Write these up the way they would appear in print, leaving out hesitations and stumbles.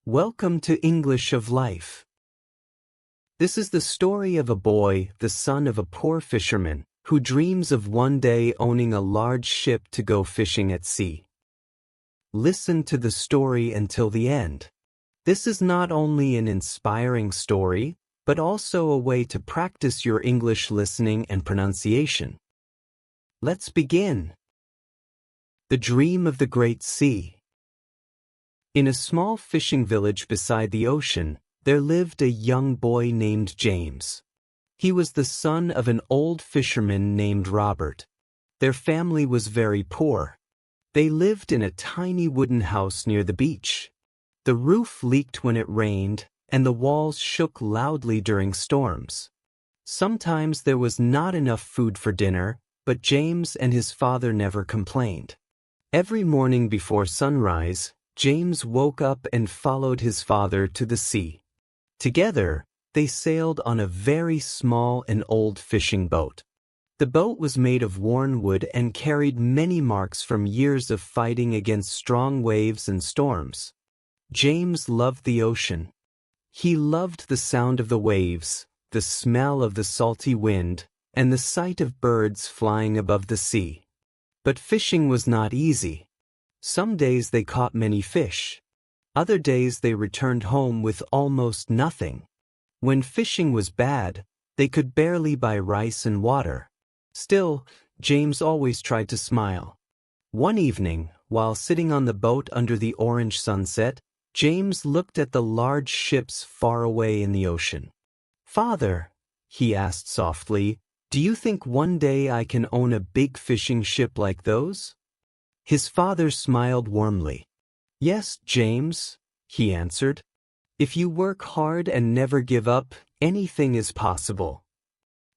Welcome to English of Life. This is the story of a boy, the son of a poor fisherman, who dreams of one day owning a large ship to go fishing at sea. Listen to the story until the end. This is not only an inspiring story, but also a way to practice your English listening and pronunciation. Let's begin. The Dream of the Great Sea. In a small fishing village beside the ocean, there lived a young boy named James. He was the son of an old fisherman named Robert. Their family was very poor. They lived in a tiny wooden house near the beach. The roof leaked when it rained, and the walls shook loudly during storms. Sometimes there was not enough food for dinner, but James and his father never complained. Every morning before sunrise, James woke up and followed his father to the sea. Together, they sailed on a very small and old fishing boat. The boat was made of worn wood and carried many marks from years of fighting against strong waves and storms. James loved the ocean. He loved the sound of the waves, the smell of the salty wind, and the sight of birds flying above the sea. But fishing was not easy. Some days they caught many fish. Other days they returned home with almost nothing. When fishing was bad, they could barely buy rice and water. Still, James always tried to smile. One evening, while sitting on the boat under the orange sunset, James looked at the large ships far away in the ocean. "Father," he asked softly, "do you think one day I can own a big fishing ship like those?" His father smiled warmly. "Yes, James," he answered. "If you work hard and never give up, anything is possible."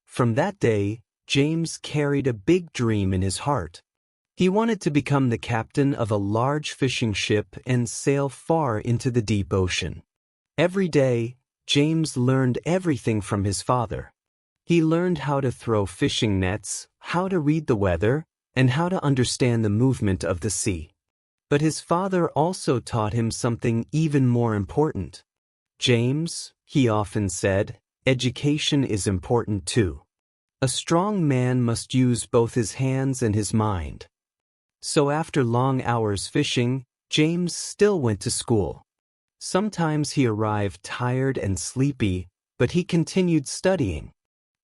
From that day, James carried a big dream in his heart. He wanted to become the captain of a large fishing ship and sail far into the deep ocean. Every day, James learned everything from his father. He learned how to throw fishing nets, how to read the weather, and how to understand the movement of the sea. But his father also taught him something even more important. "James," he often said, "education is important too. A strong man must use both his hands and his mind." So after long hours fishing, James still went to school. Sometimes he arrived tired and sleepy, but he continued studying.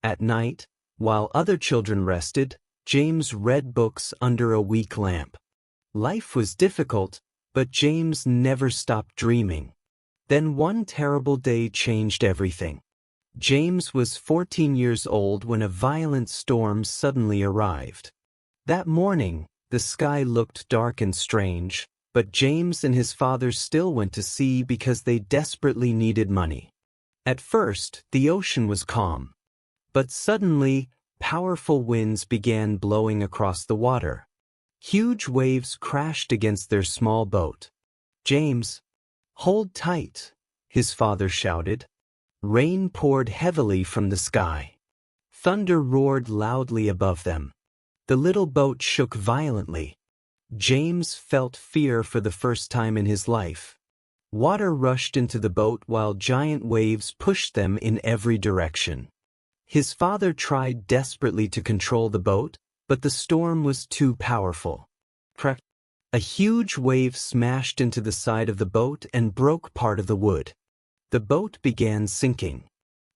At night, while other children rested, James read books under a weak lamp. Life was difficult, but James never stopped dreaming. Then one terrible day changed everything. James was 14 years old when a violent storm suddenly arrived. That morning, the sky looked dark and strange, but James and his father still went to sea because they desperately needed money. At first, the ocean was calm. But suddenly, powerful winds began blowing across the water. Huge waves crashed against their small boat. "James, hold tight," his father shouted. Rain poured heavily from the sky. Thunder roared loudly above them. The little boat shook violently. James felt fear for the first time in his life. Water rushed into the boat while giant waves pushed them in every direction. His father tried desperately to control the boat, but the storm was too powerful. A huge wave smashed into the side of the boat and broke part of the wood. The boat began sinking.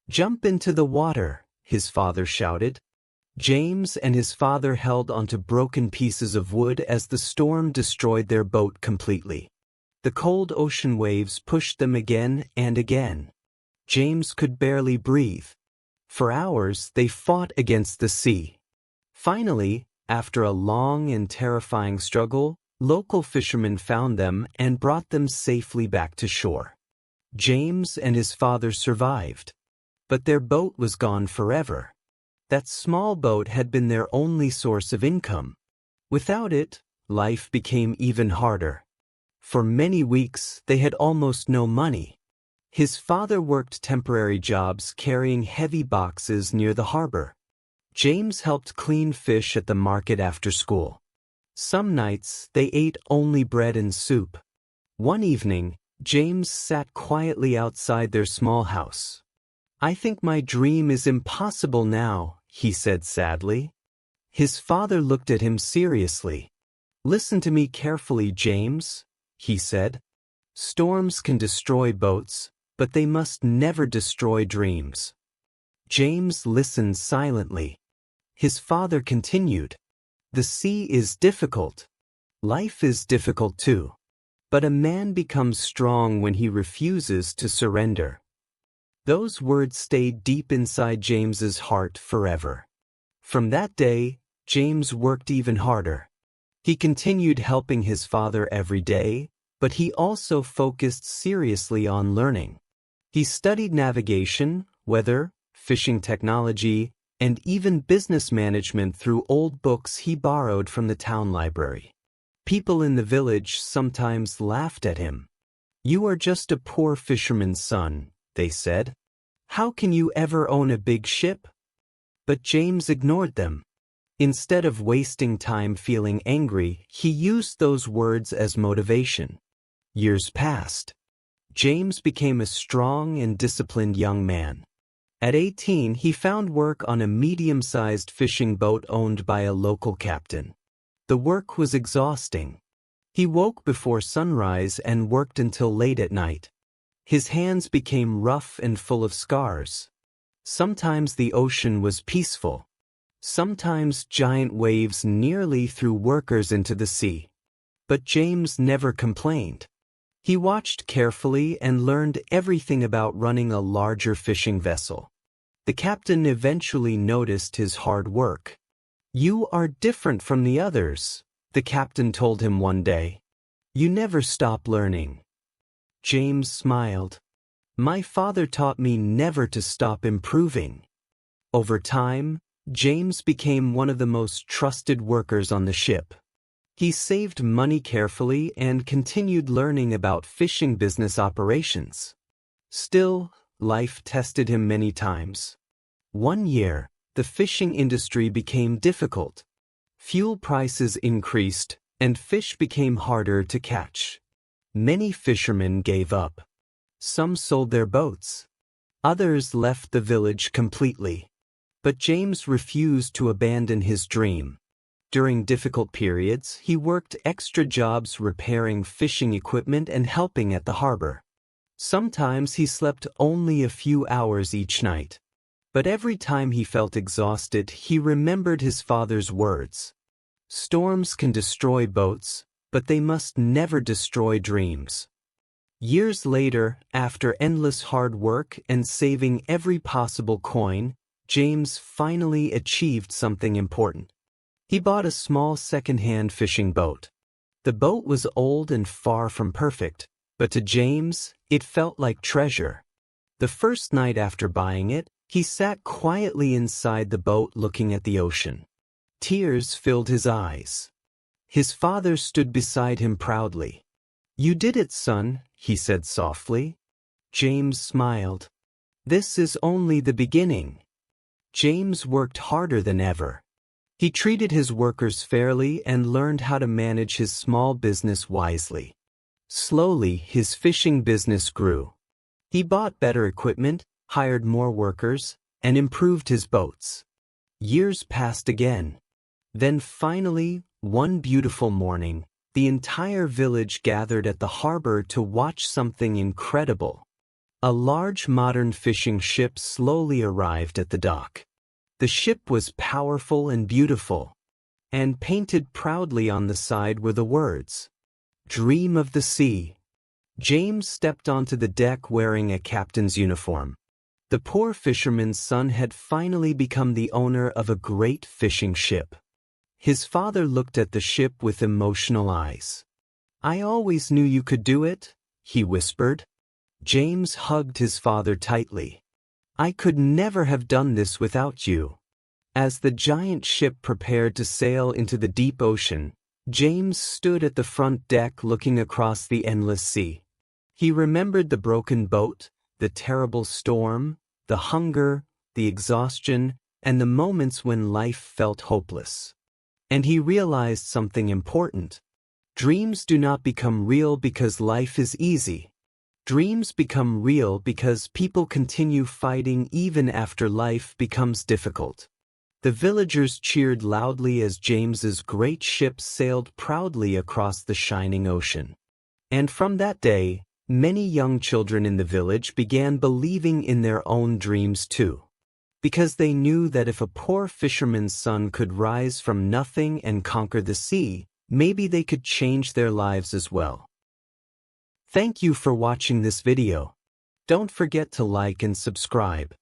"Jump into the water," his father shouted. James and his father held onto broken pieces of wood as the storm destroyed their boat completely. The cold ocean waves pushed them again and again. James could barely breathe. For hours, they fought against the sea. Finally, after a long and terrifying struggle, local fishermen found them and brought them safely back to shore. James and his father survived, but their boat was gone forever. That small boat had been their only source of income. Without it, life became even harder. For many weeks, they had almost no money. His father worked temporary jobs carrying heavy boxes near the harbor. James helped clean fish at the market after school. Some nights, they ate only bread and soup. One evening, James sat quietly outside their small house. "I think my dream is impossible now," he said sadly. His father looked at him seriously. "Listen to me carefully, James," he said. "Storms can destroy boats, but they must never destroy dreams." James listened silently. His father continued, "The sea is difficult. Life is difficult too. But a man becomes strong when he refuses to surrender." Those words stayed deep inside James's heart forever. From that day, James worked even harder. He continued helping his father every day, but he also focused seriously on learning. He studied navigation, weather, fishing technology, and even business management through old books he borrowed from the town library. People in the village sometimes laughed at him. "You are just a poor fisherman's son," they said. "How can you ever own a big ship?" But James ignored them. Instead of wasting time feeling angry, he used those words as motivation. Years passed. James became a strong and disciplined young man. At 18, he found work on a medium-sized fishing boat owned by a local captain. The work was exhausting. He woke before sunrise and worked until late at night. His hands became rough and full of scars. Sometimes the ocean was peaceful. Sometimes giant waves nearly threw workers into the sea. But James never complained. He watched carefully and learned everything about running a larger fishing vessel. The captain eventually noticed his hard work. "You are different from the others," the captain told him one day. "You never stop learning." James smiled. "My father taught me never to stop improving." Over time, James became one of the most trusted workers on the ship. He saved money carefully and continued learning about fishing business operations. Still, life tested him many times. One year, the fishing industry became difficult. Fuel prices increased, and fish became harder to catch. Many fishermen gave up. Some sold their boats. Others left the village completely. But James refused to abandon his dream. During difficult periods, he worked extra jobs repairing fishing equipment and helping at the harbor. Sometimes he slept only a few hours each night. But every time he felt exhausted, he remembered his father's words. "Storms can destroy boats, but they must never destroy dreams." Years later, after endless hard work and saving every possible coin, James finally achieved something important. He bought a small second-hand fishing boat. The boat was old and far from perfect, but to James, it felt like treasure. The first night after buying it, he sat quietly inside the boat looking at the ocean. Tears filled his eyes. His father stood beside him proudly. "You did it, son," he said softly. James smiled. "This is only the beginning." James worked harder than ever. He treated his workers fairly and learned how to manage his small business wisely. Slowly, his fishing business grew. He bought better equipment, hired more workers, and improved his boats. Years passed again. Then finally, one beautiful morning, the entire village gathered at the harbor to watch something incredible. A large modern fishing ship slowly arrived at the dock. The ship was powerful and beautiful, and painted proudly on the side were the words, "Dream of the Sea." James stepped onto the deck wearing a captain's uniform. The poor fisherman's son had finally become the owner of a great fishing ship. His father looked at the ship with emotional eyes. "I always knew you could do it," he whispered. James hugged his father tightly. "I could never have done this without you." As the giant ship prepared to sail into the deep ocean, James stood at the front deck looking across the endless sea. He remembered the broken boat, the terrible storm, the hunger, the exhaustion, and the moments when life felt hopeless. And he realized something important. Dreams do not become real because life is easy. Dreams become real because people continue fighting even after life becomes difficult. The villagers cheered loudly as James's great ship sailed proudly across the shining ocean. And from that day, many young children in the village began believing in their own dreams too. Because they knew that if a poor fisherman's son could rise from nothing and conquer the sea, maybe they could change their lives as well. Thank you for watching this video. Don't forget to like and subscribe.